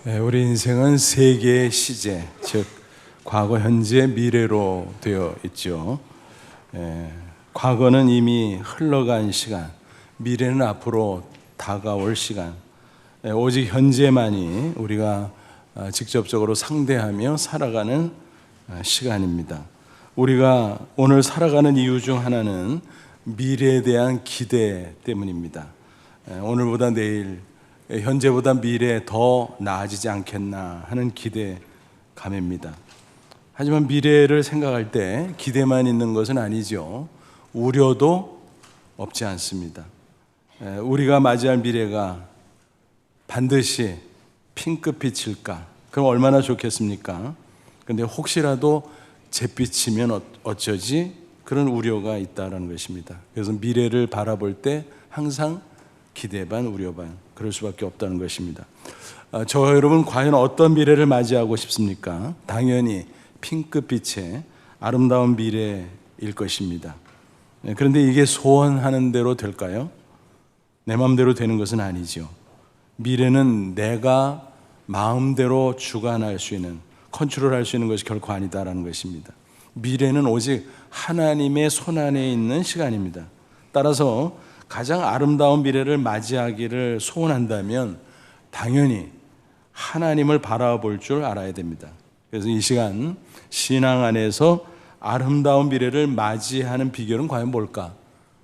우리 인생은 세 개의 시제, 즉 과거, 현재, 미래로 되어 있죠. 과거는 이미 흘러간 시간, 미래는 앞으로 다가올 시간, 오직 현재만이 우리가 직접적으로 상대하며 살아가는 시간입니다. 우리가 오늘 살아가는 이유 중 하나는 미래에 대한 기대 때문입니다. 오늘보다 내일, 현재보다 미래에 더 나아지지 않겠나 하는 기대감입니다. 하지만 미래를 생각할 때 기대만 있는 것은 아니죠. 우려도 없지 않습니다. 우리가 맞이할 미래가 반드시 핑크빛일까? 그럼 얼마나 좋겠습니까? 근데 혹시라도 잿빛이면 어쩌지? 그런 우려가 있다는 것입니다. 그래서 미래를 바라볼 때 항상 기대 반 우려 반 그럴 수밖에 없다는 것입니다. 저와 여러분 과연 어떤 미래를 맞이하고 싶습니까? 당연히 핑크빛의 아름다운 미래일 것입니다. 그런데 이게 소원하는 대로 될까요? 내 마음대로 되는 것은 아니죠. 미래는 내가 마음대로 주관할 수 있는, 컨트롤할 수 있는 것이 결코 아니다라는 것입니다. 미래는 오직 하나님의 손안에 있는 시간입니다. 따라서 가장 아름다운 미래를 맞이하기를 소원한다면 당연히 하나님을 바라볼 줄 알아야 됩니다. 그래서 이 시간 신앙 안에서 아름다운 미래를 맞이하는 비결은 과연 뭘까?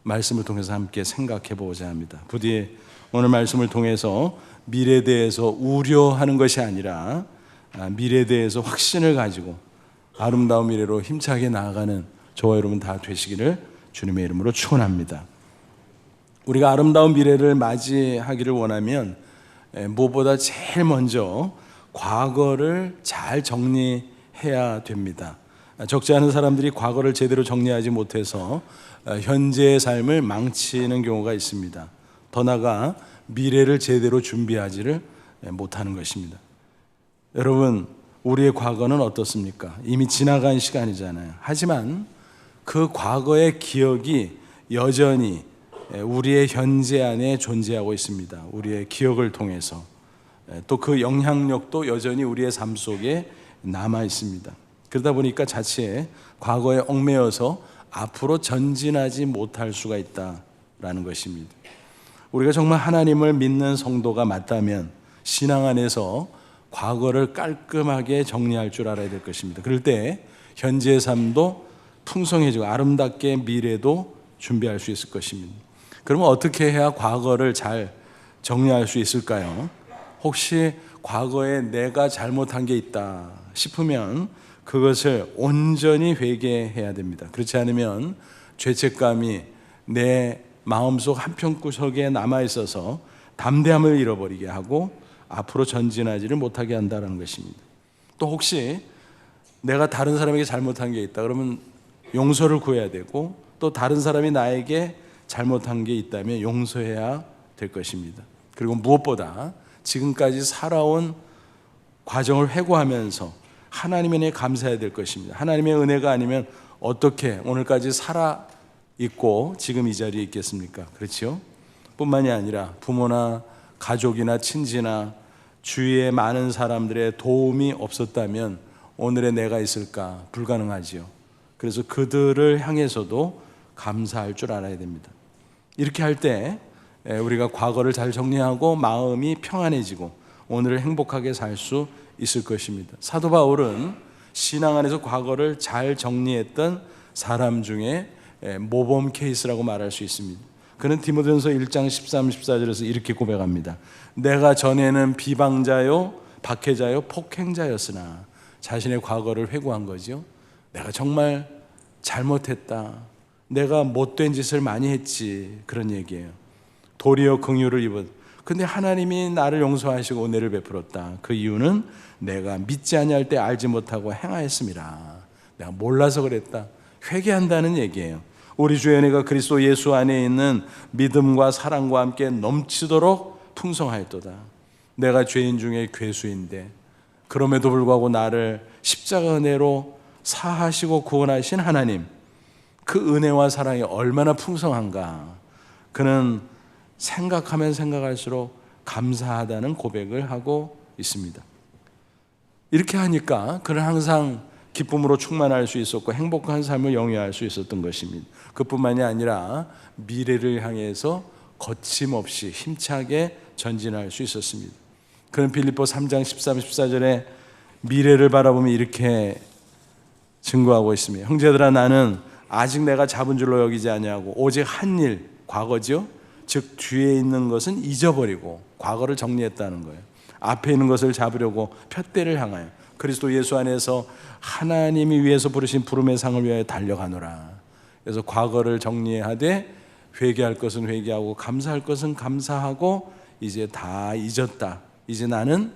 말씀을 통해서 함께 생각해 보고자 합니다. 부디 오늘 말씀을 통해서 미래에 대해서 우려하는 것이 아니라 미래에 대해서 확신을 가지고 아름다운 미래로 힘차게 나아가는 저와 여러분 다 되시기를 주님의 이름으로 축원합니다. 우리가 아름다운 미래를 맞이하기를 원하면 무엇보다 제일 먼저 과거를 잘 정리해야 됩니다. 적지 않은 사람들이 과거를 제대로 정리하지 못해서 현재의 삶을 망치는 경우가 있습니다. 더 나아가 미래를 제대로 준비하지를 못하는 것입니다. 여러분, 우리의 과거는 어떻습니까? 이미 지나간 시간이잖아요. 하지만 그 과거의 기억이 여전히 우리의 현재 안에 존재하고 있습니다. 우리의 기억을 통해서 또 그 영향력도 여전히 우리의 삶 속에 남아 있습니다. 그러다 보니까 자칫 과거에 얽매여서 앞으로 전진하지 못할 수가 있다라는 것입니다. 우리가 정말 하나님을 믿는 성도가 맞다면 신앙 안에서 과거를 깔끔하게 정리할 줄 알아야 될 것입니다. 그럴 때 현재의 삶도 풍성해지고 아름답게 미래도 준비할 수 있을 것입니다. 그러면 어떻게 해야 과거를 잘 정리할 수 있을까요? 혹시 과거에 내가 잘못한 게 있다 싶으면 그것을 온전히 회개해야 됩니다. 그렇지 않으면 죄책감이 내 마음속 한편구석에 남아있어서 담대함을 잃어버리게 하고 앞으로 전진하지를 못하게 한다는 것입니다. 또 혹시 내가 다른 사람에게 잘못한 게 있다 그러면 용서를 구해야 되고, 또 다른 사람이 나에게 잘못한 게 있다면 용서해야 될 것입니다. 그리고 무엇보다 지금까지 살아온 과정을 회고하면서 하나님의 은혜에 감사해야 될 것입니다. 하나님의 은혜가 아니면 어떻게 오늘까지 살아있고 지금 이 자리에 있겠습니까? 그렇죠? 뿐만이 아니라 부모나 가족이나 친지나 주위의 많은 사람들의 도움이 없었다면 오늘의 내가 있을까? 불가능하지요. 그래서 그들을 향해서도 감사할 줄 알아야 됩니다. 이렇게 할 때 우리가 과거를 잘 정리하고 마음이 평안해지고 오늘을 행복하게 살 수 있을 것입니다. 사도 바울은 신앙 안에서 과거를 잘 정리했던 사람 중에 모범 케이스라고 말할 수 있습니다. 그는 디모데전서 1장 13, 14절에서 이렇게 고백합니다. 내가 전에는 비방자요, 박해자요, 폭행자였으나 자신의 과거를 회고한 거죠. 내가 정말 잘못했다. 내가 못된 짓을 많이 했지. 그런 얘기예요. 도리어 긍휼을 입은. 근데 하나님이 나를 용서하시고 은혜를 베풀었다. 그 이유는 내가 믿지 아니할 때 알지 못하고 행하였음이라. 내가 몰라서 그랬다. 회개한다는 얘기예요. 우리 주의 은혜가 그리스도 예수 안에 있는 믿음과 사랑과 함께 넘치도록 풍성하였도다. 내가 죄인 중에 괴수인데 그럼에도 불구하고 나를 십자가 은혜로 사하시고 구원하신 하나님, 그 은혜와 사랑이 얼마나 풍성한가. 그는 생각하면 생각할수록 감사하다는 고백을 하고 있습니다. 이렇게 하니까 그는 항상 기쁨으로 충만할 수 있었고 행복한 삶을 영위할 수 있었던 것입니다. 그뿐만이 아니라 미래를 향해서 거침없이 힘차게 전진할 수 있었습니다. 그는 빌립보 3장 13, 14절에 미래를 바라보며 이렇게 증거하고 있습니다. 형제들아, 나는 아직 내가 잡은 줄로 여기지 아니하고 오직 한 일, 과거죠. 즉 뒤에 있는 것은 잊어버리고 과거를 정리했다는 거예요. 앞에 있는 것을 잡으려고 푯대를 향하여 그리스도 예수 안에서 하나님이 위에서 부르신 부름의 상을 위하여 달려가노라. 그래서 과거를 정리하되 회개할 것은 회개하고 감사할 것은 감사하고 이제 다 잊었다. 이제 나는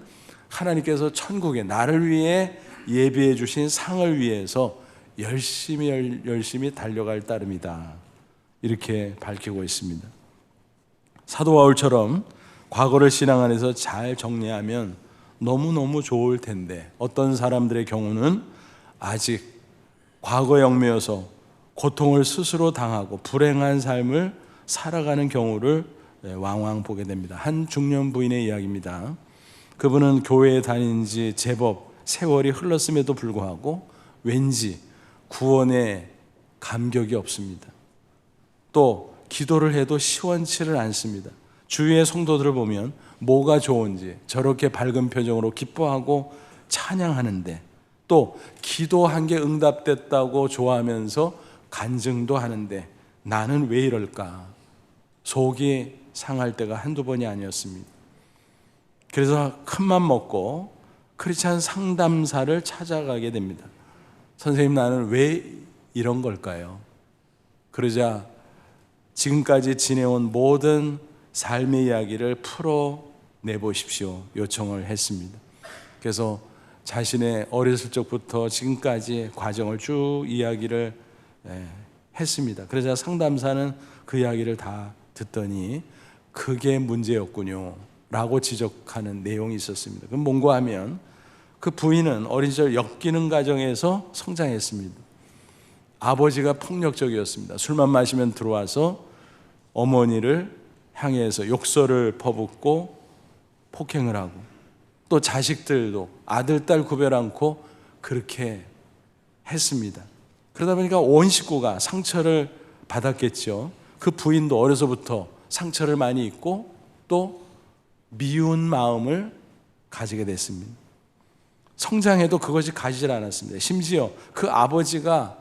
하나님께서 천국에 나를 위해 예비해 주신 상을 위해서 열심히 달려갈 따름이다. 이렇게 밝히고 있습니다. 사도 바울처럼 과거를 신앙 안에서 잘 정리하면 너무너무 좋을 텐데 어떤 사람들의 경우는 아직 과거에 얽매여서 고통을 스스로 당하고 불행한 삶을 살아가는 경우를 왕왕 보게 됩니다. 한 중년 부인의 이야기입니다. 그분은 교회에 다닌 지 제법 세월이 흘렀음에도 불구하고 왠지 구원에 감격이 없습니다. 또 기도를 해도 시원치를 않습니다. 주위의 성도들을 보면 뭐가 좋은지 저렇게 밝은 표정으로 기뻐하고 찬양하는데 또 기도한 게 응답됐다고 좋아하면서 간증도 하는데 나는 왜 이럴까? 속이 상할 때가 한두 번이 아니었습니다. 그래서 큰맘 먹고 크리스찬 상담사를 찾아가게 됩니다. 선생님, 나는 왜 이런 걸까요? 그러자 지금까지 지내온 모든 삶의 이야기를 풀어내보십시오 요청을 했습니다. 그래서 자신의 어렸을 적부터 지금까지 과정을 쭉 이야기를 했습니다. 그러자 상담사는 그 이야기를 다 듣더니 그게 문제였군요 라고 지적하는 내용이 있었습니다. 그럼 뭔가 하면 그 부인은 어린 시절 엮이는 가정에서 성장했습니다. 아버지가 폭력적이었습니다. 술만 마시면 들어와서 어머니를 향해서 욕설을 퍼붓고 폭행을 하고 또 자식들도 아들, 딸 구별 않고 그렇게 했습니다. 그러다 보니까 온 식구가 상처를 받았겠죠. 그 부인도 어려서부터 상처를 많이 입고 또 미운 마음을 가지게 됐습니다. 성장해도 그것이 가지질 않았습니다. 심지어 그 아버지가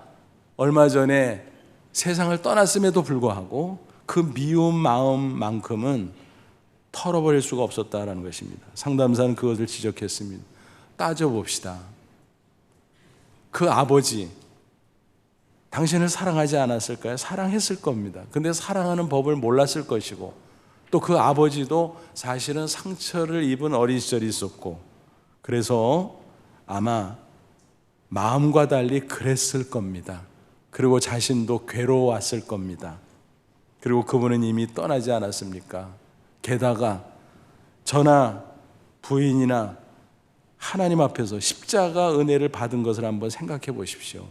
얼마 전에 세상을 떠났음에도 불구하고 그 미운 마음만큼은 털어버릴 수가 없었다라는 것입니다. 상담사는 그것을 지적했습니다. 따져봅시다. 그 아버지 당신을 사랑하지 않았을까요? 사랑했을 겁니다. 근데 사랑하는 법을 몰랐을 것이고 또 그 아버지도 사실은 상처를 입은 어린 시절이 있었고 그래서 아마 마음과 달리 그랬을 겁니다. 그리고 자신도 괴로웠을 겁니다. 그리고 그분은 이미 떠나지 않았습니까? 게다가 저나 부인이나 하나님 앞에서 십자가 은혜를 받은 것을 한번 생각해 보십시오.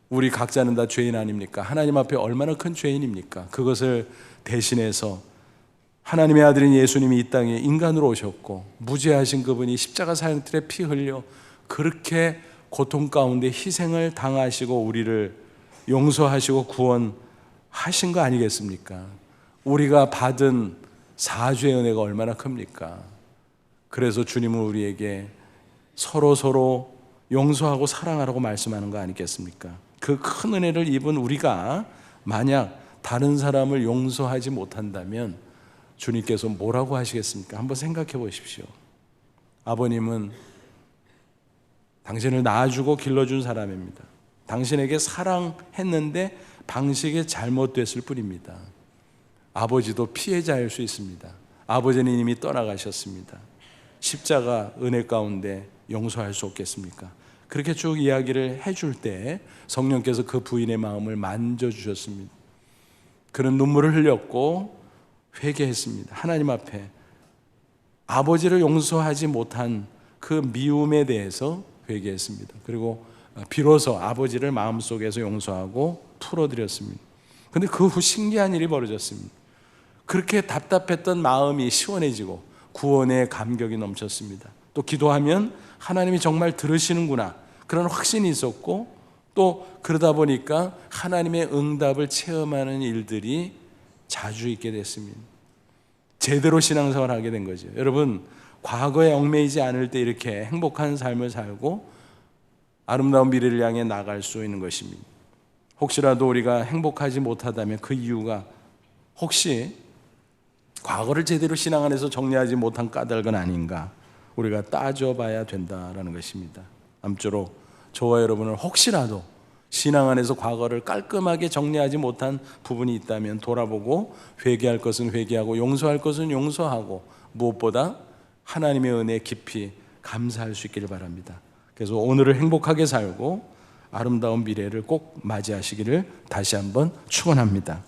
우리 각자는 다 죄인 아닙니까? 하나님 앞에 얼마나 큰 죄인입니까? 그것을 대신해서 하나님의 아들인 예수님이 이 땅에 인간으로 오셨고 무죄하신 그분이 십자가 사형틀에 피 흘려 그렇게 고통 가운데 희생을 당하시고 우리를 용서하시고 구원하신 거 아니겠습니까? 우리가 받은 사죄의 은혜가 얼마나 큽니까? 그래서 주님은 우리에게 서로 용서하고 사랑하라고 말씀하는 거 아니겠습니까? 그 큰 은혜를 입은 우리가 만약 다른 사람을 용서하지 못한다면 주님께서 뭐라고 하시겠습니까? 한번 생각해 보십시오. 아버님은 당신을 낳아주고 길러준 사람입니다. 당신에게 사랑했는데 방식이 잘못됐을 뿐입니다. 아버지도 피해자일 수 있습니다. 아버지는 이미 떠나가셨습니다. 십자가 은혜 가운데 용서할 수 없겠습니까? 그렇게 쭉 이야기를 해줄 때 성령께서 그 부인의 마음을 만져주셨습니다. 그는 눈물을 흘렸고 회개했습니다. 하나님 앞에 아버지를 용서하지 못한 그 미움에 대해서 회개했습니다. 그리고 비로소 아버지를 마음속에서 용서하고 풀어드렸습니다. 그런데 그 후 신기한 일이 벌어졌습니다. 그렇게 답답했던 마음이 시원해지고 구원의 감격이 넘쳤습니다. 또 기도하면 하나님이 정말 들으시는구나 그런 확신이 있었고, 또 그러다 보니까 하나님의 응답을 체험하는 일들이 자주 있게 됐습니다. 제대로 신앙생활을 하게 된 거죠. 여러분, 과거에 얽매이지 않을 때 이렇게 행복한 삶을 살고 아름다운 미래를 향해 나갈 수 있는 것입니다. 혹시라도 우리가 행복하지 못하다면 그 이유가 혹시 과거를 제대로 신앙 안에서 정리하지 못한 까닭은 아닌가, 우리가 따져봐야 된다라는 것입니다. 아무쪼록 저와 여러분은 혹시라도 신앙 안에서 과거를 깔끔하게 정리하지 못한 부분이 있다면 돌아보고 회개할 것은 회개하고 용서할 것은 용서하고 무엇보다 하나님의 은혜에 깊이 감사할 수 있기를 바랍니다. 그래서 오늘을 행복하게 살고 아름다운 미래를 꼭 맞이하시기를 다시 한번 축원합니다.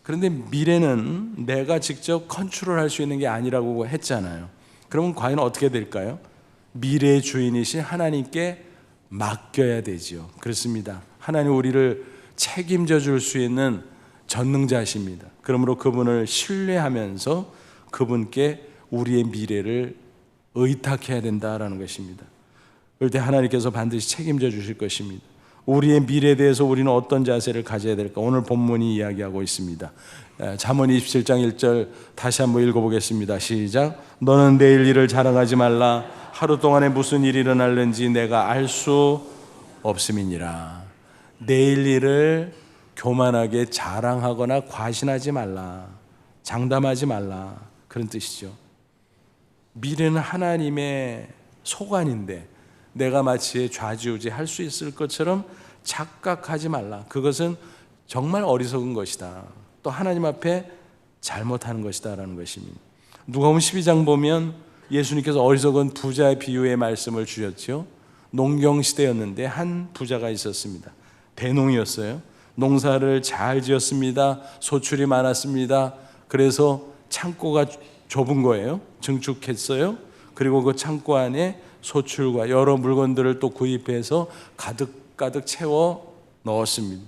그런데 미래는 내가 직접 컨트롤할 수 있는 게 아니라고 했잖아요. 그러면 과연 어떻게 될까요? 미래의 주인이신 하나님께 맡겨야 되지요. 그렇습니다. 하나님 우리를 책임져 줄 수 있는 전능자십니다. 그러므로 그분을 신뢰하면서 그분께 우리의 미래를 의탁해야 된다라는 것입니다. 그럴 때 하나님께서 반드시 책임져 주실 것입니다. 우리의 미래에 대해서 우리는 어떤 자세를 가져야 될까? 오늘 본문이 이야기하고 있습니다. 잠언 27장 1절 다시 한번 읽어보겠습니다. 시작. 너는 내일 일을 자랑하지 말라. 하루 동안에 무슨 일이 일어날는지 내가 알 수 없음이니라. 내일 일을 교만하게 자랑하거나 과신하지 말라. 장담하지 말라. 그런 뜻이죠. 미래는 하나님의 소관인데 내가 마치 좌지우지 할 수 있을 것처럼 착각하지 말라. 그것은 정말 어리석은 것이다. 또 하나님 앞에 잘못하는 것이다 라는 것입니다. 누가복음 12장 보면 예수님께서 어리석은 부자의 비유의 말씀을 주셨죠. 농경시대였는데 한 부자가 있었습니다. 대농이었어요. 농사를 잘 지었습니다. 소출이 많았습니다. 그래서 창고가 좁은 거예요. 증축했어요. 그리고 그 창고 안에 소출과 여러 물건들을 또 구입해서 가득가득 채워 넣었습니다.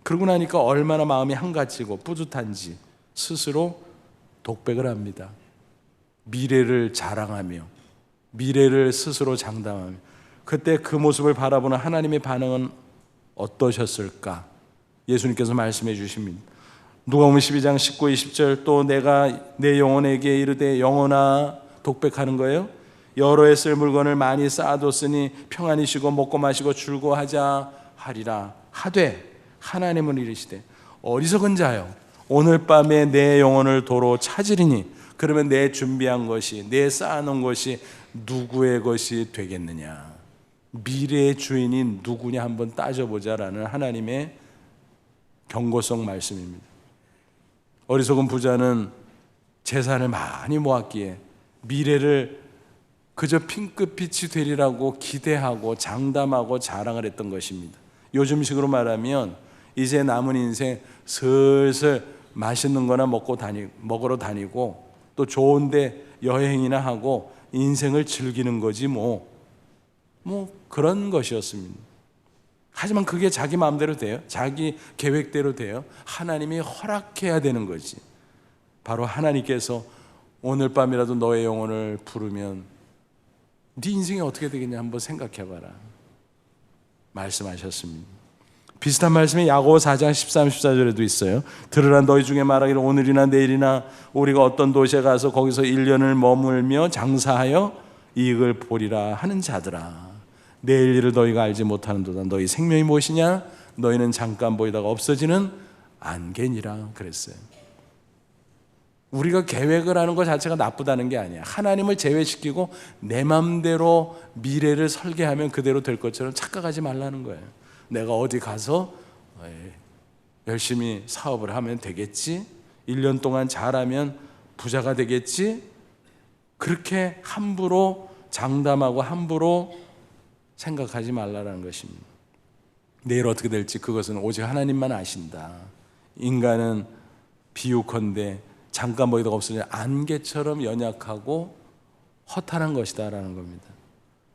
그러고 나니까 얼마나 마음이 한가지고 뿌듯한지 스스로 독백을 합니다. 미래를 자랑하며 미래를 스스로 장담하며. 그때 그 모습을 바라보는 하나님의 반응은 어떠셨을까? 예수님께서 말씀해 주십니다. 누가복음 12장 19, 20절 또 내가 내 영혼에게 이르되 영혼아, 독백하는 거예요. 여러 해 쓸 물건을 많이 쌓아뒀으니 평안히 쉬고 먹고 마시고 즐거워하자 하리라 하되 하나님은 이르시되 어리석은 자여 오늘 밤에 내 영혼을 도로 찾으리니 그러면 내 준비한 것이 내 쌓아놓은 것이 누구의 것이 되겠느냐. 미래의 주인이 누구냐 한번 따져보자라는 하나님의 경고성 말씀입니다. 어리석은 부자는 재산을 많이 모았기에 미래를 그저 핑크빛이 되리라고 기대하고 장담하고 자랑을 했던 것입니다. 요즘식으로 말하면 이제 남은 인생 슬슬 맛있는 거나 먹으러 다니고 또 좋은데 여행이나 하고 인생을 즐기는 거지 뭐 그런 것이었습니다. 하지만 그게 자기 마음대로 돼요? 자기 계획대로 돼요? 하나님이 허락해야 되는 거지. 바로 하나님께서 오늘 밤이라도 너의 영혼을 부르면 네 인생이 어떻게 되겠냐 한번 생각해봐라 말씀하셨습니다. 비슷한 말씀이 야고보 4장 13, 14절에도 있어요. 들으라 너희 중에 말하기를 오늘이나 내일이나 우리가 어떤 도시에 가서 거기서 1년을 머물며 장사하여 이익을 보리라 하는 자들아, 내일 일을 너희가 알지 못하는도다. 너희 생명이 무엇이냐? 너희는 잠깐 보이다가 없어지는 안개니라 그랬어요. 우리가 계획을 하는 것 자체가 나쁘다는 게 아니야. 하나님을 제외시키고 내 마음대로 미래를 설계하면 그대로 될 것처럼 착각하지 말라는 거예요. 내가 어디 가서 열심히 사업을 하면 되겠지, 1년 동안 잘하면 부자가 되겠지, 그렇게 함부로 장담하고 함부로 생각하지 말라는 것입니다. 내일 어떻게 될지 그것은 오직 하나님만 아신다. 인간은 비유컨대 잠깐 보이다가 없어지는 안개처럼 연약하고 허탄한 것이다 라는 겁니다.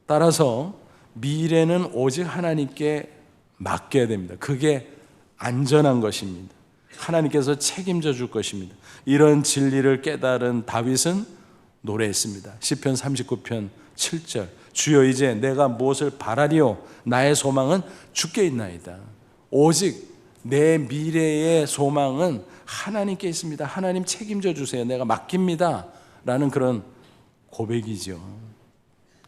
따라서 미래는 오직 하나님께 맡겨야 됩니다. 그게 안전한 것입니다. 하나님께서 책임져 줄 것입니다. 이런 진리를 깨달은 다윗은 노래했습니다. 시편 39편 7절. 주여 이제 내가 무엇을 바라리요? 나의 소망은 주께 있나이다. 오직 내 미래의 소망은 하나님께 있습니다. 하나님 책임져 주세요. 내가 맡깁니다. 라는 그런 고백이죠.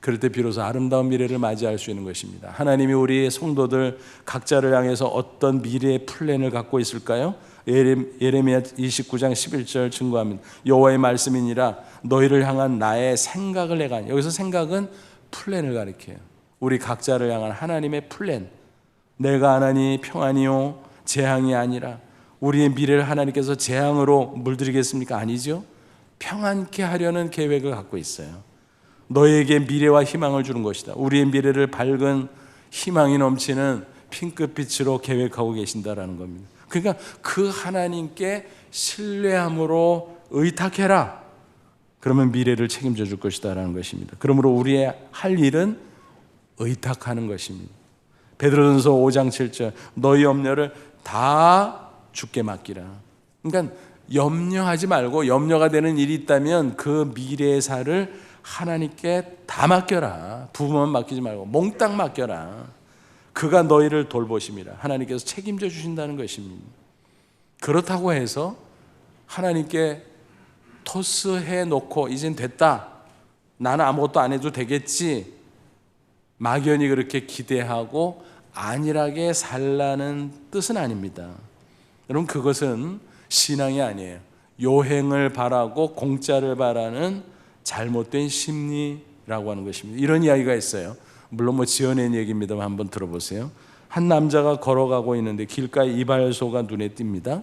그럴 때 비로소 아름다운 미래를 맞이할 수 있는 것입니다. 하나님이 우리 성도들 각자를 향해서 어떤 미래의 플랜을 갖고 있을까요? 예레미야 29장 11절 증거합니다. 여호와의 말씀이니라 너희를 향한 나의 생각을 내가. 여기서 생각은 플랜을 가리켜요. 우리 각자를 향한 하나님의 플랜. 내가 하나니 평안이요 재앙이 아니라. 우리의 미래를 하나님께서 재앙으로 물들이겠습니까? 아니죠. 평안케 하려는 계획을 갖고 있어요. 너에게 미래와 희망을 주는 것이다. 우리의 미래를 밝은 희망이 넘치는 핑크빛으로 계획하고 계신다라는 겁니다. 그러니까 그 하나님께 신뢰함으로 의탁해라. 그러면 미래를 책임져 줄 것이다라는 것입니다. 그러므로 우리의 할 일은 의탁하는 것입니다. 베드로전서 5장 7절 너희 염려를 다 주께 맡기라. 그러니까 염려하지 말고 염려가 되는 일이 있다면 그 미래의 살을 하나님께 다 맡겨라. 부부만 맡기지 말고 몽땅 맡겨라. 그가 너희를 돌보심이라. 하나님께서 책임져 주신다는 것입니다. 그렇다고 해서 하나님께 토스해 놓고 이젠 됐다. 나는 아무것도 안 해도 되겠지. 막연히 그렇게 기대하고 안일하게 살라는 뜻은 아닙니다. 여러분 그것은 신앙이 아니에요. 요행을 바라고 공짜를 바라는 잘못된 심리라고 하는 것입니다. 이런 이야기가 있어요. 물론 지어낸 얘기입니다만 한번 들어보세요. 한 남자가 걸어가고 있는데 길가에 이발소가 눈에 띕니다.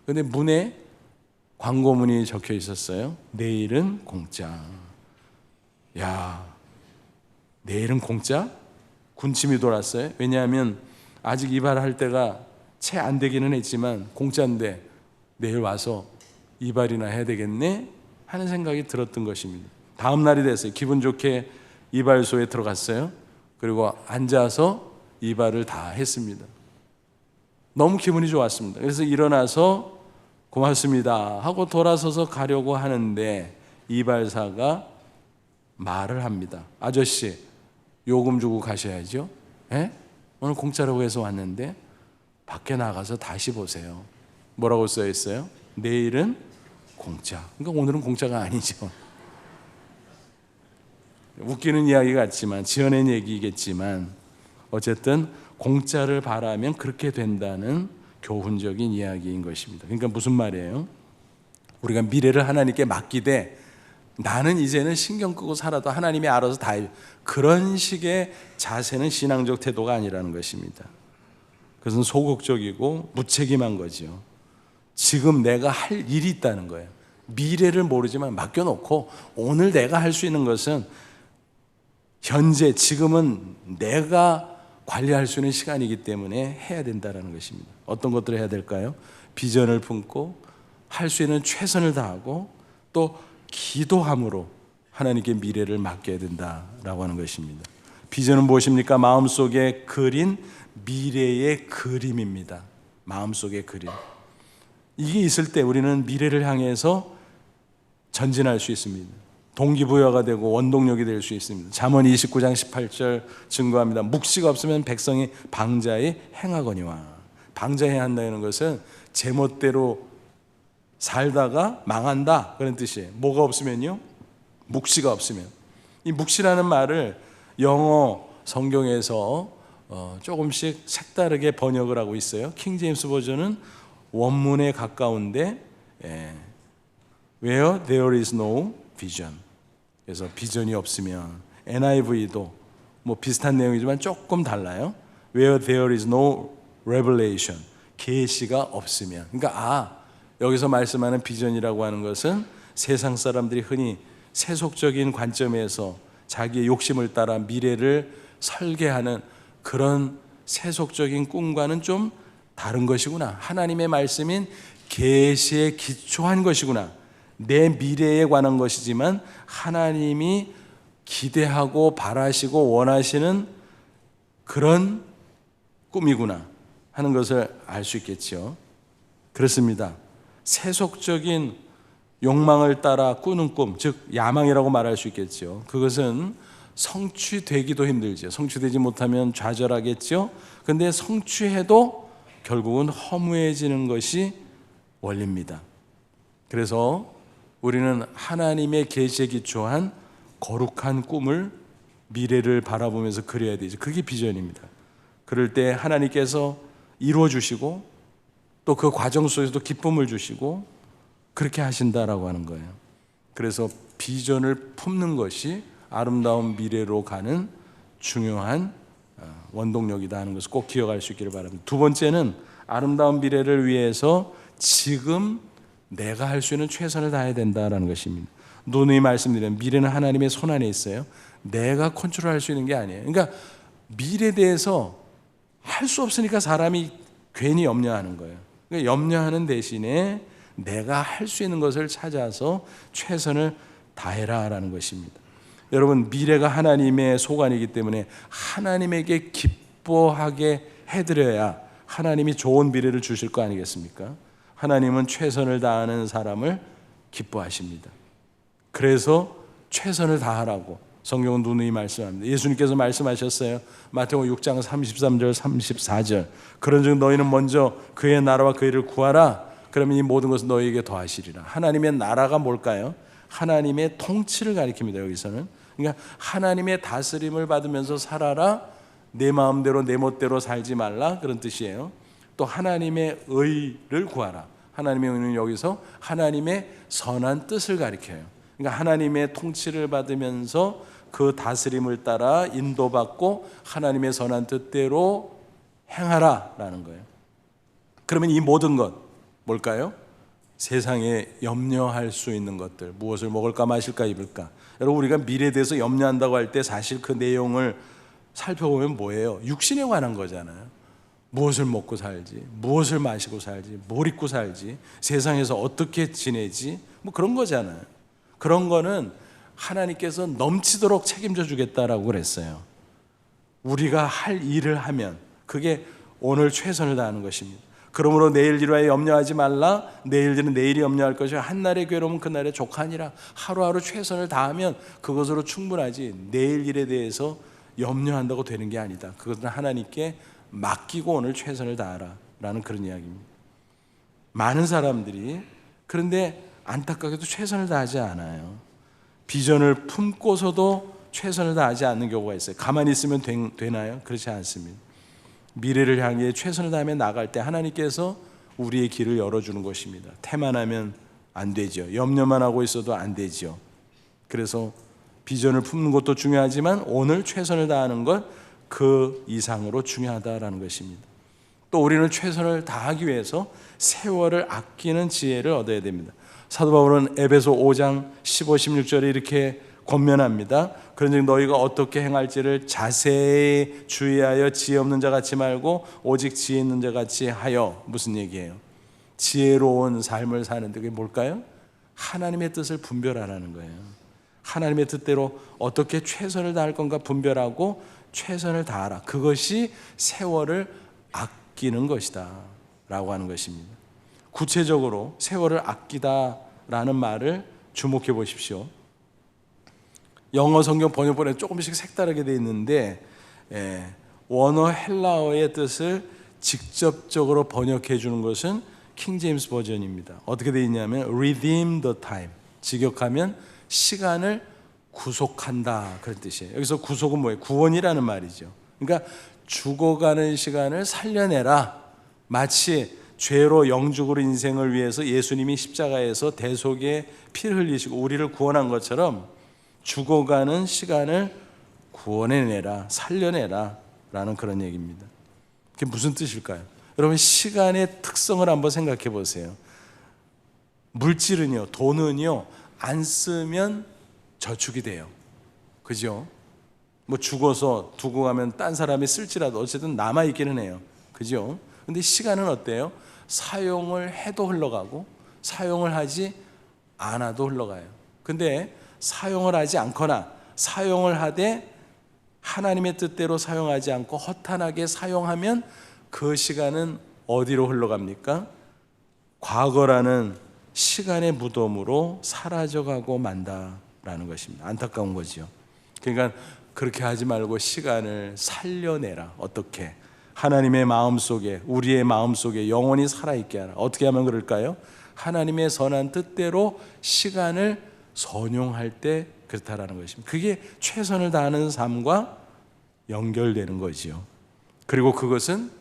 그런데 문에 광고문이 적혀 있었어요. 내일은 공짜. 야, 내일은 공짜? 군침이 돌았어요. 왜냐하면 아직 이발할 때가 채 안 되기는 했지만 공짜인데 내일 와서 이발이나 해야 되겠네 하는 생각이 들었던 것입니다. 다음 날이 됐어요. 기분 좋게 이발소에 들어갔어요. 그리고 앉아서 이발을 다 했습니다. 너무 기분이 좋았습니다. 그래서 일어나서 고맙습니다 하고 돌아서서 가려고 하는데 이발사가 말을 합니다. 아저씨 요금 주고 가셔야죠. 에? 오늘 공짜라고 해서 왔는데 밖에 나가서 다시 보세요. 뭐라고 써 있어요? 내일은 공짜. 그러니까 오늘은 공짜가 아니죠. 웃기는 이야기 같지만 지어낸 얘기겠지만 어쨌든 공짜를 바라면 그렇게 된다는 교훈적인 이야기인 것입니다. 그러니까 무슨 말이에요? 우리가 미래를 하나님께 맡기되 나는 이제는 신경 끄고 살아도 하나님이 알아서 다 해요. 그런 식의 자세는 신앙적 태도가 아니라는 것입니다. 그것은 소극적이고 무책임한 거죠. 지금 내가 할 일이 있다는 거예요. 미래를 모르지만 맡겨놓고 오늘 내가 할 수 있는 것은 현재 지금은 내가 관리할 수 있는 시간이기 때문에 해야 된다는 것입니다. 어떤 것들을 해야 될까요? 비전을 품고 할 수 있는 최선을 다하고 또 기도함으로 하나님께 미래를 맡겨야 된다라고 하는 것입니다. 비전은 무엇입니까? 마음속에 그린 미래의 그림입니다. 마음속의 그림. 이게 있을 때 우리는 미래를 향해서 전진할 수 있습니다. 동기부여가 되고 원동력이 될 수 있습니다. 잠언 29장 18절 증거합니다. 묵시가 없으면 백성이 방자에 행하거니와. 방자에 한다는 것은 제멋대로 살다가 망한다 그런 뜻이에요. 뭐가 없으면요? 묵시가 없으면. 이 묵시라는 말을 영어 성경에서 조금씩 색다르게 번역을 하고 있어요. 킹 제임스 버전은 원문에 가까운데 Where there is no vision. 그래서 비전이 없으면 NIV도 뭐 비슷한 내용이지만 조금 달라요. Where there is no revelation. 계시가 없으면. 그러니까 여기서 말씀하는 비전이라고 하는 것은 세상 사람들이 흔히 세속적인 관점에서 자기의 욕심을 따라 미래를 설계하는 그런 세속적인 꿈과는 좀 다른 것이구나. 하나님의 말씀인 계시에 기초한 것이구나. 내 미래에 관한 것이지만 하나님이 기대하고 바라시고 원하시는 그런 꿈이구나 하는 것을 알 수 있겠죠. 그렇습니다. 세속적인 욕망을 따라 꾸는 꿈, 즉 야망이라고 말할 수 있겠죠. 그것은 성취되기도 힘들죠. 성취되지 못하면 좌절하겠죠. 근데 성취해도 결국은 허무해지는 것이 원리입니다. 그래서 우리는 하나님의 계시에 기초한 거룩한 꿈을, 미래를 바라보면서 그려야 되죠. 그게 비전입니다. 그럴 때 하나님께서 이루어 주시고 또 그 과정 속에서도 기쁨을 주시고 그렇게 하신다라고 하는 거예요. 그래서 비전을 품는 것이 아름다운 미래로 가는 중요한 원동력이다 하는 것을 꼭 기억할 수 있기를 바랍니다. 두 번째는 아름다운 미래를 위해서 지금 내가 할 수 있는 최선을 다해야 된다라는 것입니다. 누누이 말씀드리는 미래는 하나님의 손 안에 있어요. 내가 컨트롤할 수 있는 게 아니에요. 그러니까 미래에 대해서 할 수 없으니까 사람이 괜히 염려하는 거예요. 그러니까 염려하는 대신에 내가 할 수 있는 것을 찾아서 최선을 다해라라는 것입니다. 여러분, 미래가 하나님의 소관이기 때문에 하나님에게 기뻐하게 해드려야 하나님이 좋은 미래를 주실 거 아니겠습니까? 하나님은 최선을 다하는 사람을 기뻐하십니다. 그래서 최선을 다하라고 성경은 누누이 말씀합니다. 예수님께서 말씀하셨어요. 마태복음 6장 33절 34절. 그런즉 너희는 먼저 그의 나라와 그 일을 구하라. 그러면 이 모든 것은 너희에게 더하시리라. 하나님의 나라가 뭘까요? 하나님의 통치를 가리킵니다. 여기서는. 그러니까 하나님의 다스림을 받으면서 살아라. 내 마음대로 내 멋대로 살지 말라. 그런 뜻이에요. 또 하나님의 의를 구하라. 하나님의 의는 여기서 하나님의 선한 뜻을 가리켜요. 그러니까 하나님의 통치를 받으면서 그 다스림을 따라 인도받고 하나님의 선한 뜻대로 행하라라는 거예요. 그러면 이 모든 것 뭘까요? 세상에 염려할 수 있는 것들, 무엇을 먹을까 마실까 입을까. 여러분, 우리가 미래에 대해서 염려한다고 할 때 사실 그 내용을 살펴보면 뭐예요? 육신에 관한 거잖아요. 무엇을 먹고 살지, 무엇을 마시고 살지, 뭘 입고 살지, 세상에서 어떻게 지내지, 뭐 그런 거잖아요. 그런 거는 하나님께서 넘치도록 책임져 주겠다라고 그랬어요. 우리가 할 일을 하면 그게 오늘 최선을 다하는 것입니다. 그러므로 내일 일에 염려하지 말라. 내일들은 내일이 염려할 것이요 한날의 괴로움은 그날의 족하니라. 하루하루 최선을 다하면 그것으로 충분하지, 내일 일에 대해서 염려한다고 되는 게 아니다. 그것은 하나님께 맡기고 오늘 최선을 다하라 라는 그런 이야기입니다. 많은 사람들이 그런데 안타깝게도 최선을 다하지 않아요. 비전을 품고서도 최선을 다하지 않는 경우가 있어요. 가만히 있으면 되나요? 그렇지 않습니다. 미래를 향해 최선을 다하며 나갈 때 하나님께서 우리의 길을 열어주는 것입니다. 태만하면 안 되죠. 염려만 하고 있어도 안 되죠. 그래서 비전을 품는 것도 중요하지만 오늘 최선을 다하는 것 그 이상으로 중요하다라는 것입니다. 또 우리는 최선을 다하기 위해서 세월을 아끼는 지혜를 얻어야 됩니다. 사도 바울은 에베소 5장 15, 16절에 이렇게 권면합니다. 그런즉 너희가 어떻게 행할지를 자세히 주의하여 지혜 없는 자 같이 말고 오직 지혜 있는 자 같이 하여. 무슨 얘기예요? 지혜로운 삶을 사는데 그게 뭘까요? 하나님의 뜻을 분별하라는 거예요. 하나님의 뜻대로 어떻게 최선을 다할 건가 분별하고 최선을 다하라. 그것이 세월을 아끼는 것이다 라고 하는 것입니다. 구체적으로 세월을 아끼다 라는 말을 주목해 보십시오. 영어 성경 번역본에 조금씩 색다르게 되어 있는데 원어 헬라어의 뜻을 직접적으로 번역해 주는 것은 킹 제임스 버전입니다. 어떻게 되어 있냐면 redeem the time, 직역하면 시간을 구속한다, 그런 뜻이에요. 여기서 구속은 뭐예요? 구원이라는 말이죠. 그러니까 죽어가는 시간을 살려내라. 마치 죄로 영죽으로 인생을 위해서 예수님이 십자가에서 대속의 피를 흘리시고 우리를 구원한 것처럼 죽어가는 시간을 구원해내라, 살려내라 라는 그런 얘기입니다. 그게 무슨 뜻일까요? 여러분, 시간의 특성을 한번 생각해 보세요. 물질은요, 돈은요, 안 쓰면 저축이 돼요. 그죠? 뭐 죽어서 두고 가면 딴 사람이 쓸지라도 어쨌든 남아있기는 해요. 그죠? 근데 시간은 어때요? 사용을 해도 흘러가고 사용을 하지 않아도 흘러가요. 근데 사용을 하지 않거나 사용을 하되 하나님의 뜻대로 사용하지 않고 허탄하게 사용하면 그 시간은 어디로 흘러갑니까? 과거라는 시간의 무덤으로 사라져가고 만다라는 것입니다. 안타까운 거죠. 그러니까 그렇게 하지 말고 시간을 살려내라. 어떻게? 하나님의 마음속에, 우리의 마음속에 영원히 살아있게 하라. 어떻게 하면 그럴까요? 하나님의 선한 뜻대로 시간을 선용할 때 그렇다라는 것입니다. 그게 최선을 다하는 삶과 연결되는 거지요. 그리고 그것은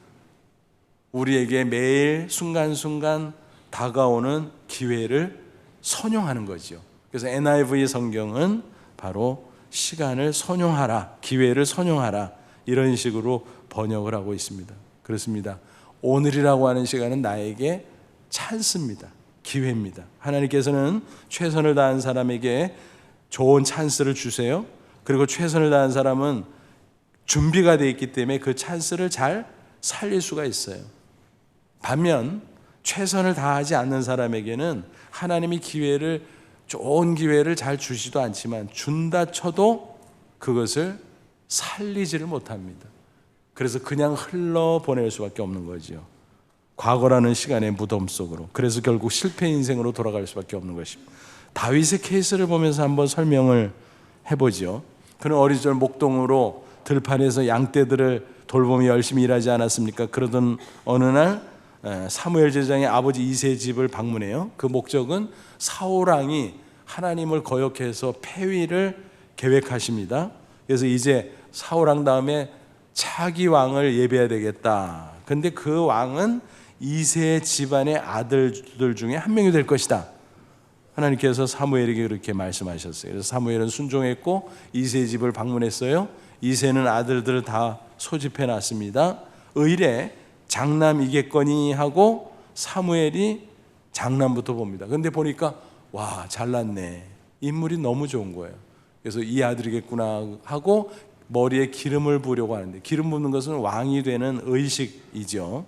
우리에게 매일 순간순간 다가오는 기회를 선용하는 거지요. 그래서 NIV 성경은 바로 시간을 선용하라, 기회를 선용하라, 이런 식으로 번역을 하고 있습니다. 그렇습니다. 오늘이라고 하는 시간은 나에게 찬스입니다. 기회입니다. 하나님께서는 최선을 다한 사람에게 좋은 찬스를 주세요. 그리고 최선을 다한 사람은 준비가 되어 있기 때문에 그 찬스를 잘 살릴 수가 있어요. 반면 최선을 다하지 않는 사람에게는 하나님이 좋은 기회를 잘 주지도 않지만 준다 쳐도 그것을 살리지를 못합니다. 그래서 그냥 흘러보낼 수밖에 없는 거죠. 과거라는 시간의 무덤 속으로. 그래서 결국 실패 인생으로 돌아갈 수밖에 없는 것입니다. 다윗의 케이스를 보면서 한번 설명을 해보죠. 그는 어린 시절 목동으로 들판에서 양떼들을 돌보며 열심히 일하지 않았습니까? 그러던 어느 날 사무엘 제사장의 아버지 이새의 집을 방문해요. 그 목적은 사울 왕이 하나님을 거역해서 폐위를 계획하십니다. 그래서 이제 사울 왕 다음에 차기 왕을 예배해야 되겠다. 근데 그 왕은 이새 집안의 아들들 중에 한 명이 될 것이다. 하나님께서 사무엘에게 그렇게 말씀하셨어요. 그래서 사무엘은 순종했고 이새의 집을 방문했어요. 이새는 아들들을 다 소집해 놨습니다. 의례 장남이겠거니 하고 사무엘이 장남부터 봅니다. 근데 보니까 와, 잘났네. 인물이 너무 좋은 거예요. 그래서 이 아들이겠구나 하고 머리에 기름을 부으려고 하는데, 기름 붓는 것은 왕이 되는 의식이죠.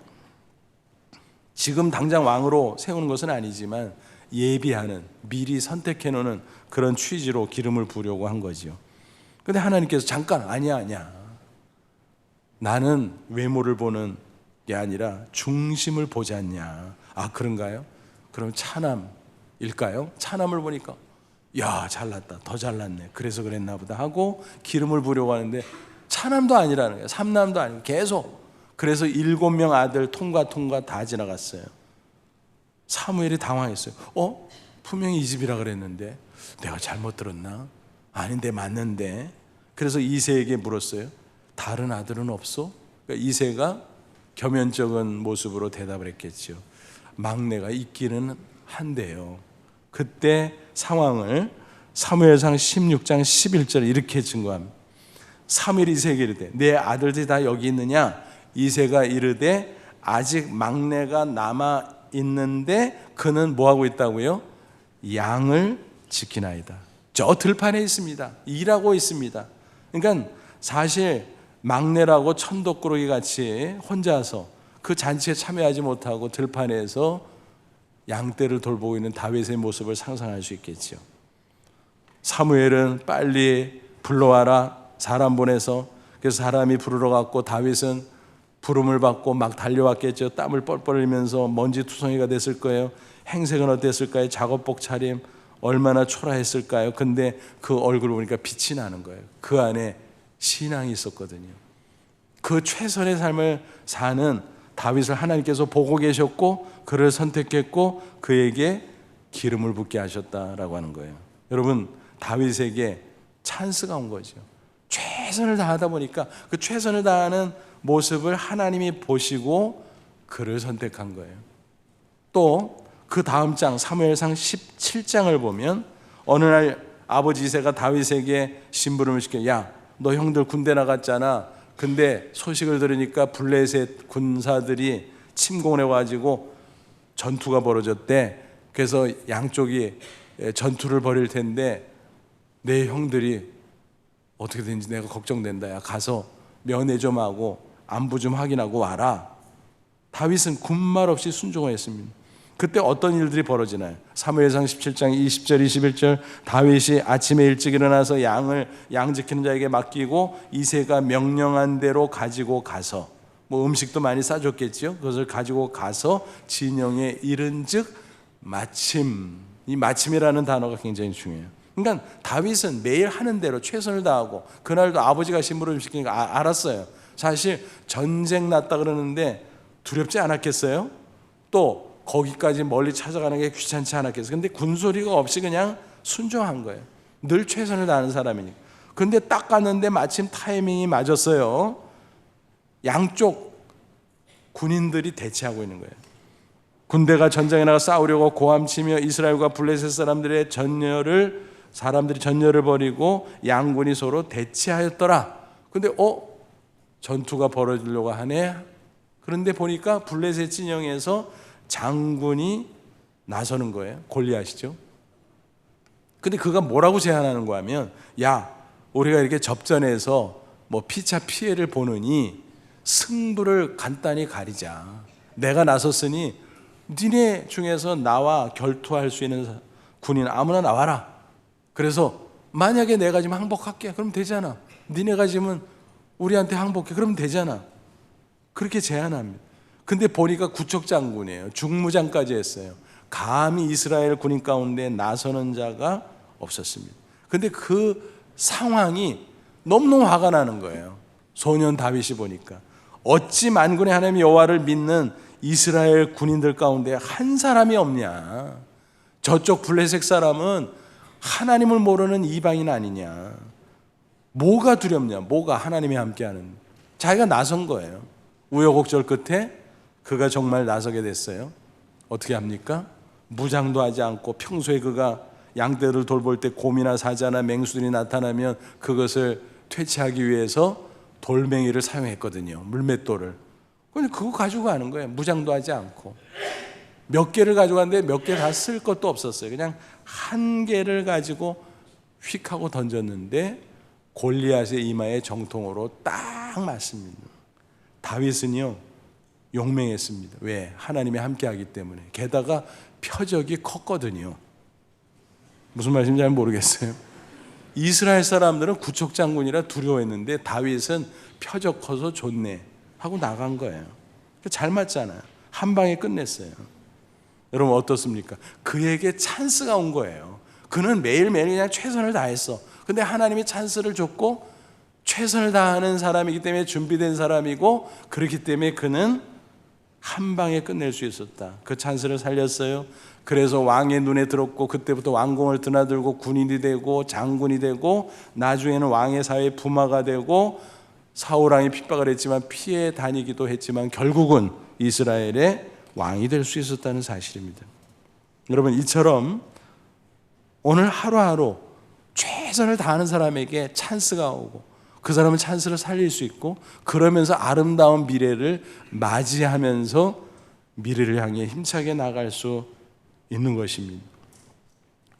지금 당장 왕으로 세우는 것은 아니지만 예비하는, 미리 선택해 놓는 그런 취지로 기름을 부으려고 한 거죠. 근데 하나님께서 잠깐, 아니야. 나는 외모를 보는 게 아니라 중심을 보지 않냐. 아, 그런가요? 그럼 차남일까요? 차남을 보니까 야, 잘났다, 더 잘났네, 그래서 그랬나 보다 하고 기름을 부으려고 하는데 차남도 아니라는 거예요. 삼남도 아니고 계속. 그래서 7명 아들 통과 다 지나갔어요. 사무엘이 당황했어요. 분명히 이 집이라 그랬는데 내가 잘못 들었나? 아닌데 맞는데. 그래서 이새에게 물었어요. 다른 아들은 없어? 그러니까 이새가 겸연쩍은 모습으로 대답을 했겠죠. 막내가 있기는 한데요. 그때 상황을 사무엘상 16장 11절 이렇게 증거합니다. 사무엘이 이새에게 이르되 내 아들들이 다 여기 있느냐? 이새가 이르되 아직 막내가 남아 있는데 그는 뭐하고 있다고요? 양을 지키나이다. 저 들판에 있습니다. 일하고 있습니다. 그러니까 사실 막내라고 천덕꾸러기 같이 혼자서 그 잔치에 참여하지 못하고 들판에서 양떼를 돌보고 있는 다윗의 모습을 상상할 수 있겠죠. 사무엘은 빨리 불러와라, 사람 보내서. 그래서 사람이 부르러 갔고 다윗은 부름을 받고 막 달려왔겠죠. 땀을 뻘뻘 흘리면서 먼지 투성이가 됐을 거예요. 행색은 어땠을까요? 작업복 차림 얼마나 초라했을까요? 근데 그 얼굴을 보니까 빛이 나는 거예요. 그 안에 신앙이 있었거든요. 그 최선의 삶을 사는 다윗을 하나님께서 보고 계셨고 그를 선택했고 그에게 기름을 붓게 하셨다라고 하는 거예요. 여러분, 다윗에게 찬스가 온 거죠. 최선을 다하다 보니까 그 최선을 다하는 모습을 하나님이 보시고 그를 선택한 거예요. 또 그 다음 장 사무엘상 17장을 보면 어느 날 아버지 이새가 다윗에게 심부름을 시켜, 야, 너 형들 군대 나갔잖아. 근데 소식을 들으니까 블레셋 군사들이 침공을 해가지고 전투가 벌어졌대. 그래서 양쪽이 전투를 벌일 텐데 내 형들이 어떻게 되는지 내가 걱정된다. 야, 가서 면회 좀 하고 안부 좀 확인하고 와라. 다윗은 군말 없이 순종했습니다. 그때 어떤 일들이 벌어지나요? 사무엘상 17장 20절 21절 다윗이 아침에 일찍 일어나서 양 지키는 자에게 맡기고 이새가 명령한 대로 가지고 가서, 뭐 음식도 많이 싸줬겠죠. 그것을 가지고 가서 진영에 이른즉 마침, 이 마침이라는 단어가 굉장히 중요해요. 그러니까 다윗은 매일 하는 대로 최선을 다하고, 그날도 아버지가 심부름 시키니까 알았어요. 사실 전쟁 났다 그러는데 두렵지 않았겠어요? 또 거기까지 멀리 찾아가는 게 귀찮지 않았겠어요? 근데 군소리가 없이 그냥 순종한 거예요. 늘 최선을 다하는 사람이니까. 근데 딱 갔는데 마침 타이밍이 맞았어요. 양쪽 군인들이 대치하고 있는 거예요. 군대가 전장에 나가 싸우려고 고함치며 이스라엘과 블레셋 사람들이 전열을 벌이고 양군이 서로 대치하였더라. 근데 전투가 벌어지려고 하네. 그런데 보니까 블레셋 진영에서 장군이 나서는 거예요. 골리앗이죠. 근데 그가 뭐라고 제안하는 거 하면, 야, 우리가 이렇게 접전해서 뭐 피차 피해를 보느니 승부를 간단히 가리자. 내가 나섰으니 니네 중에서 나와 결투할 수 있는 군인 아무나 나와라. 그래서 만약에 내가 지금 항복할게, 그럼 되잖아. 니네가 지금 우리한테 항복해, 그러면 되잖아. 그렇게 제안합니다. 근데 보니까 구척장군이에요. 중무장까지 했어요. 감히 이스라엘 군인 가운데 나서는 자가 없었습니다. 근데 그 상황이 너무너무 화가 나는 거예요. 소년 다윗이 보니까 어찌 만군의 하나님 여호와를 믿는 이스라엘 군인들 가운데 한 사람이 없냐. 저쪽 블레셋 사람은 하나님을 모르는 이방인 아니냐. 뭐가 두렵냐. 뭐가 하나님이 함께하는. 자기가 나선 거예요. 우여곡절 끝에 그가 정말 나서게 됐어요. 어떻게 합니까? 무장도 하지 않고 평소에 그가 양떼를 돌볼 때 곰이나 사자나 맹수들이 나타나면 그것을 퇴치하기 위해서 돌멩이를 사용했거든요. 물맷돌을. 근데 그거 가지고 가는 거예요. 무장도 하지 않고. 몇 개를 가져갔는데 몇 개 다 쓸 것도 없었어요. 그냥 한 개를 가지고 휙 하고 던졌는데 골리앗의 이마에 정통으로 딱 맞습니다. 다윗은요 용맹했습니다. 왜? 하나님이 함께하기 때문에. 게다가 표적이 컸거든요. 무슨 말인지 잘 모르겠어요. 이스라엘 사람들은 구척장군이라 두려워했는데 다윗은 표적 커서 좋네 하고 나간 거예요. 잘 맞잖아요. 한 방에 끝냈어요. 여러분 어떻습니까? 그에게 찬스가 온 거예요. 그는 매일매일 그냥 최선을 다했어. 근데 하나님이 찬스를 줬고 최선을 다하는 사람이기 때문에 준비된 사람이고, 그렇기 때문에 그는 한 방에 끝낼 수 있었다. 그 찬스를 살렸어요. 그래서 왕의 눈에 들었고, 그때부터 왕궁을 드나들고 군인이 되고 장군이 되고, 나중에는 왕의 사회에 부마가 되고, 사울왕이 핍박을 했지만 피해 다니기도 했지만 결국은 이스라엘의 왕이 될 수 있었다는 사실입니다. 여러분, 이처럼 오늘 하루하루 최선을 다하는 사람에게 찬스가 오고, 그 사람은 찬스를 살릴 수 있고, 그러면서 아름다운 미래를 맞이하면서 미래를 향해 힘차게 나갈 수 있는 것입니다.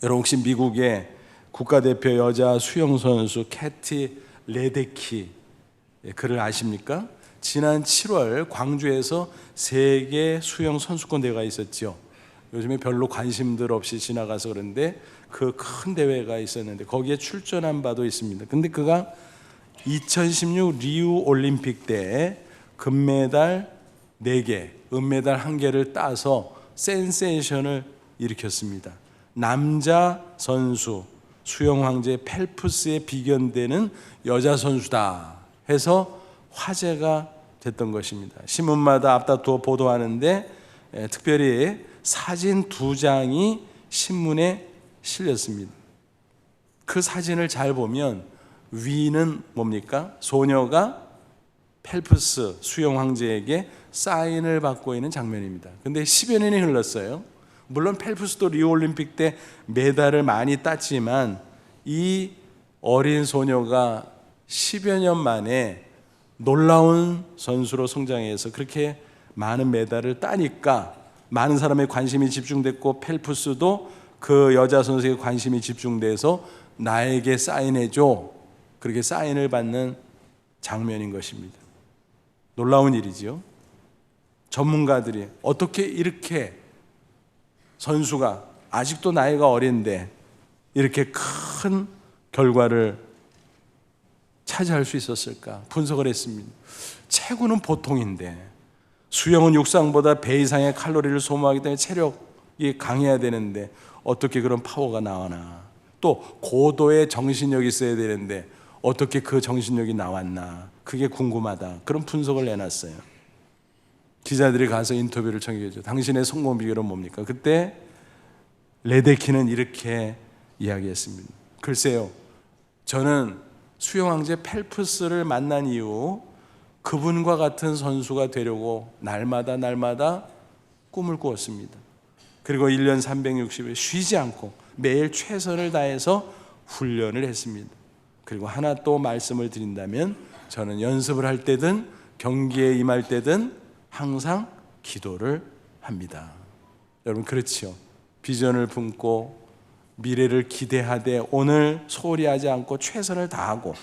여러분 혹시 미국의 국가대표 여자 수영 선수 캐티 레데키 그를 아십니까? 지난 7월 광주에서 세계 수영 선수권 대회가 있었죠. 요즘에 별로 관심들 없이 지나가서 그런데 그 큰 대회가 있었는데 거기에 출전한 바도 있습니다. 근데 그가 2016 리우 올림픽 때 금메달 4개, 은메달 1개를 따서 센세이션을 일으켰습니다. 남자 선수 수영 황제 펠프스에 비견되는 여자 선수다 해서 화제가 됐던 것입니다. 신문마다 앞다투어 보도하는데 특별히 사진 2장이 신문에 실렸습니다. 그 사진을 잘 보면 위는 뭡니까? 소녀가 펠프스 수영 황제에게 사인을 받고 있는 장면입니다. 근데 10여 년이 흘렀어요. 물론 펠프스도 리우올림픽 때 메달을 많이 땄지만 이 어린 소녀가 10여 년 만에 놀라운 선수로 성장해서 그렇게 많은 메달을 따니까 많은 사람의 관심이 집중됐고, 펠프스도 그 여자 선수에게 관심이 집중돼서 나에게 사인해줘, 그렇게 사인을 받는 장면인 것입니다. 놀라운 일이지요. 전문가들이 어떻게 이렇게 선수가 아직도 나이가 어린데 이렇게 큰 결과를 차지할 수 있었을까 분석을 했습니다. 체구는 보통인데 수영은 육상보다 배 이상의 칼로리를 소모하기 때문에 체력 이게 강해야 되는데 어떻게 그런 파워가 나오나, 또 고도의 정신력이 있어야 되는데 어떻게 그 정신력이 나왔나, 그게 궁금하다. 그런 분석을 내놨어요. 기자들이 가서 인터뷰를 청해줘. 당신의 성공 비결은 뭡니까? 그때 레데키는 이렇게 이야기했습니다. 글쎄요, 저는 수영 황제 펠프스를 만난 이후 그분과 같은 선수가 되려고 날마다 꿈을 꾸었습니다. 그리고 1년 360일 쉬지 않고 매일 최선을 다해서 훈련을 했습니다. 그리고 하나 또 말씀을 드린다면, 저는 연습을 할 때든 경기에 임할 때든 항상 기도를 합니다. 여러분, 그렇지요? 비전을 품고 미래를 기대하되 오늘 소홀히 하지 않고 최선을 다하고,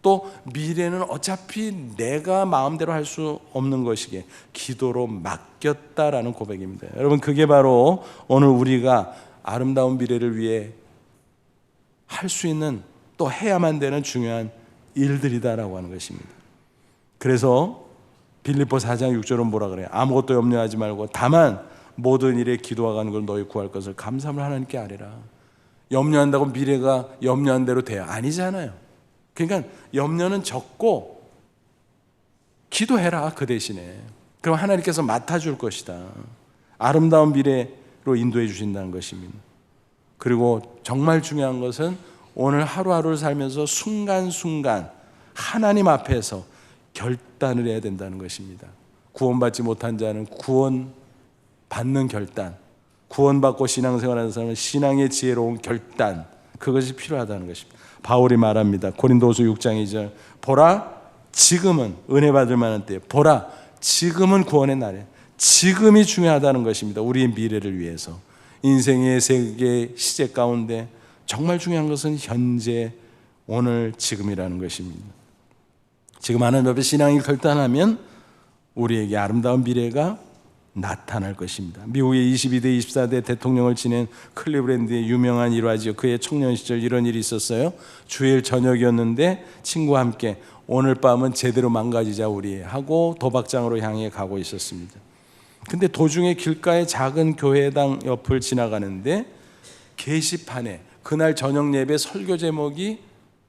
또 미래는 어차피 내가 마음대로 할 수 없는 것이기에 기도로 맡겼다라는 고백입니다. 여러분, 그게 바로 오늘 우리가 아름다운 미래를 위해 할 수 있는, 또 해야만 되는 중요한 일들이다라고 하는 것입니다. 그래서 빌립보 4장 6절은 뭐라 그래요? 아무것도 염려하지 말고 다만 모든 일에 기도와 간구를 너희 구할 것을 감사함을 하나님께 아뢰라. 염려한다고 미래가 염려한 대로 돼요? 아니잖아요. 그러니까 염려는 적고 기도해라, 그 대신에. 그럼 하나님께서 맡아줄 것이다. 아름다운 미래로 인도해 주신다는 것입니다. 그리고 정말 중요한 것은 오늘 하루하루를 살면서 순간순간 하나님 앞에서 결단을 해야 된다는 것입니다. 구원받지 못한 자는 구원 받는 결단, 구원받고 신앙생활하는 사람은 신앙의 지혜로운 결단, 그것이 필요하다는 것입니다. 바울이 말합니다. 고린도후서 6장 2절, 보라 지금은 은혜 받을 만한 때, 보라 지금은 구원의 날에, 지금이 중요하다는 것입니다. 우리의 미래를 위해서. 인생의 세계 시제 가운데 정말 중요한 것은 현재, 오늘, 지금이라는 것입니다. 지금 하나님 앞에 신앙이 결단하면 우리에게 아름다운 미래가 나타날 것입니다. 미국의 22대 24대 대통령을 지낸 클리브랜드의 유명한 일화지요. 그의 청년 시절 이런 일이 있었어요. 주일 저녁이었는데 친구와 함께 오늘 밤은 제대로 망가지자 우리 하고 도박장으로 향해 가고 있었습니다. 근데 도중에 길가의 작은 교회당 옆을 지나가는데 게시판에 그날 저녁 예배 설교 제목이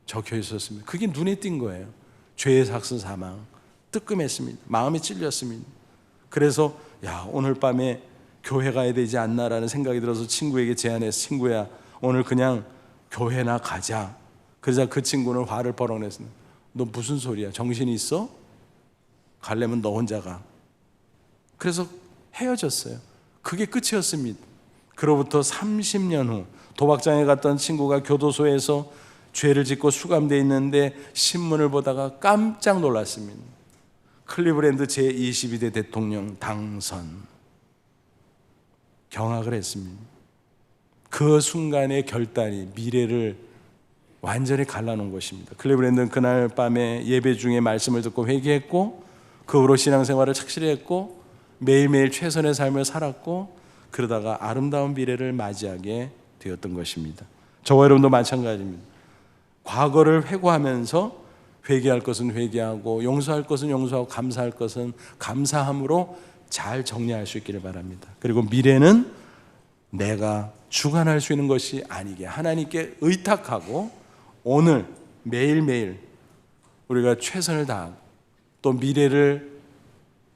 적혀 있었습니다. 그게 눈에 띈 거예요. 죄의 삭슨 사망. 뜨끔했습니다. 마음이 찔렸습니다. 그래서 오늘 밤에 교회 가야 되지 않나라는 생각이 들어서 친구에게 제안해서, 친구야 오늘 그냥 교회나 가자. 그러자 그 친구는 화를 벌어냈습니다. 너 무슨 소리야? 정신이 있어? 가려면 너 혼자 가. 그래서 헤어졌어요. 그게 끝이었습니다. 그로부터 30년 후 도박장에 갔던 친구가 교도소에서 죄를 짓고 수감되어 있는데 신문을 보다가 깜짝 놀랐습니다. 클리브랜드 제22대 대통령 당선. 경악을 했습니다. 그 순간의 결단이 미래를 완전히 갈라놓은 것입니다. 클리브랜드는 그날 밤에 예배 중에 말씀을 듣고 회개했고, 그 후로 신앙생활을 착실히 했고, 매일매일 최선의 삶을 살았고, 그러다가 아름다운 미래를 맞이하게 되었던 것입니다. 저와 여러분도 마찬가지입니다. 과거를 회고하면서 회개할 것은 회개하고, 용서할 것은 용서하고, 감사할 것은 감사함으로 잘 정리할 수 있기를 바랍니다. 그리고 미래는 내가 주관할 수 있는 것이 아니게 하나님께 의탁하고, 오늘 매일매일 우리가 최선을 다하고, 또 미래를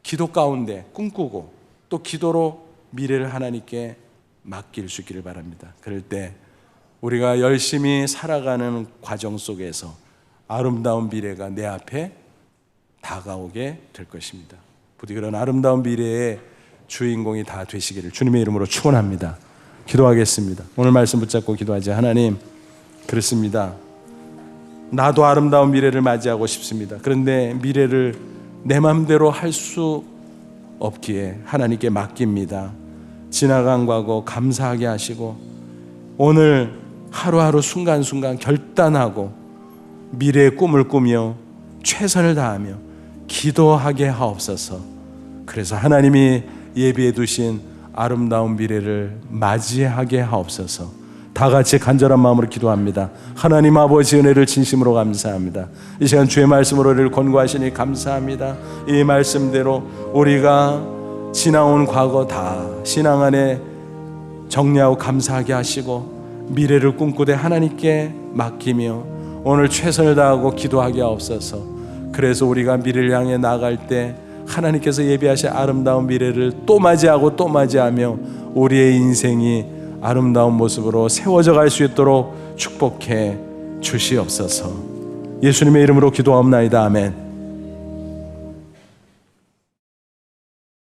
기도 가운데 꿈꾸고, 또 기도로 미래를 하나님께 맡길 수 있기를 바랍니다. 그럴 때 우리가 열심히 살아가는 과정 속에서 아름다운 미래가 내 앞에 다가오게 될 것입니다. 부디 그런 아름다운 미래의 주인공이 다 되시기를 주님의 이름으로 축원합니다. 기도하겠습니다. 오늘 말씀 붙잡고 기도하지. 하나님, 그렇습니다. 나도 아름다운 미래를 맞이하고 싶습니다. 그런데 미래를 내 마음대로 할 수 없기에 하나님께 맡깁니다. 지나간 과거 감사하게 하시고, 오늘 하루하루 순간순간 결단하고 미래의 꿈을 꾸며 최선을 다하며 기도하게 하옵소서. 그래서 하나님이 예비해 두신 아름다운 미래를 맞이하게 하옵소서. 다 같이 간절한 마음으로 기도합니다. 하나님 아버지, 은혜를 진심으로 감사합니다. 이 시간 주의 말씀으로 우리를 권고하시니 감사합니다. 이 말씀대로 우리가 지나온 과거 다 신앙 안에 정리하고 감사하게 하시고 미래를 꿈꾸되 하나님께 맡기며 오늘 최선을 다하고 기도하게 하옵소서. 그래서 우리가 미래를 향해 나아갈 때 하나님께서 예비하신 아름다운 미래를 또 맞이하고 또 맞이하며 우리의 인생이 아름다운 모습으로 세워져 갈 수 있도록 축복해 주시옵소서. 예수님의 이름으로 기도하옵나이다. 아멘.